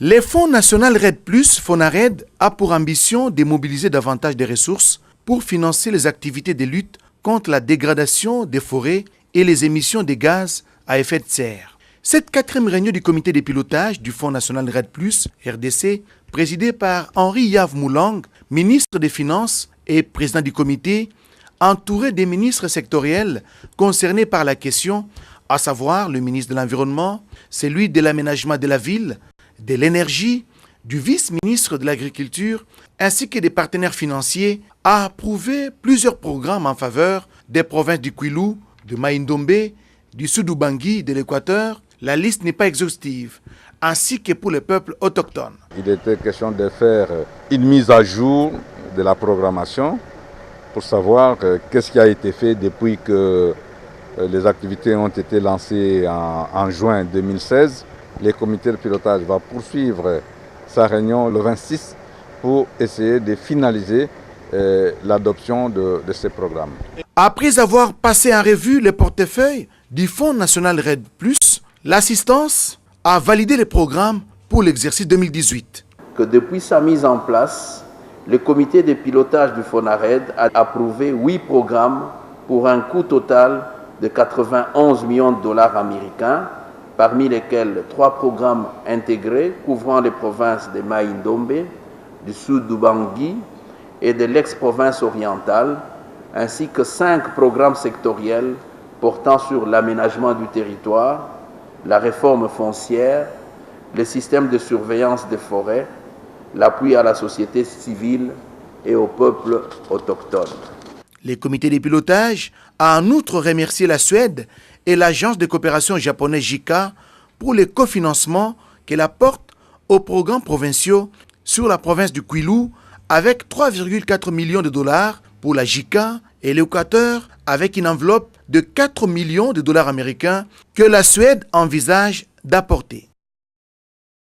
Les Fonds national RED+, FONARED, a pour ambition de mobiliser davantage de ressources pour financer les activités de lutte contre la dégradation des forêts et les émissions de gaz à effet de serre. Cette 4e réunion du comité de pilotage du Fonds national RED+, RDC, présidée par Henri Yves Moulang, ministre des Finances et président du comité, entouré des ministres sectoriels concernés par la question, à savoir le ministre de l'Environnement, celui de l'Aménagement de la ville, de l'Énergie, du vice-ministre de l'Agriculture, ainsi que des partenaires financiers, a approuvé plusieurs programmes en faveur des provinces du Kwilu, de Mai-Ndombe, du Sud-Ubangi, de l'Équateur. La liste n'est pas exhaustive, ainsi que pour les peuples autochtones. Il était question de faire une mise à jour de la programmation pour savoir qu'est-ce qui a été fait depuis que les activités ont été lancées en juin 2016. Le comité de pilotage va poursuivre sa réunion le 26 pour essayer de finaliser l'adoption de ces programmes. Après avoir passé en revue le portefeuille du Fonds national RED+, l'assistance a validé les programmes pour l'exercice 2018. Que depuis sa mise en place, le comité de pilotage du FONARED a approuvé 8 programmes pour un coût total de 91 millions de dollars américains, parmi lesquels 3 programmes intégrés couvrant les provinces de Mai-Ndombe, du Sud-Ubangi et de l'ex-province orientale, ainsi que 5 programmes sectoriels portant sur l'aménagement du territoire, la réforme foncière, le système de surveillance des forêts, l'appui à la société civile et aux peuples autochtones. Le comité de pilotage a en outre remercié la Suède et l'agence de coopération japonaise JICA pour le cofinancement qu'elle apporte aux programmes provinciaux sur la province du Kwilu avec 3,4 millions de dollars pour la JICA et l'Équateur avec une enveloppe de 4 millions de dollars américains que la Suède envisage d'apporter.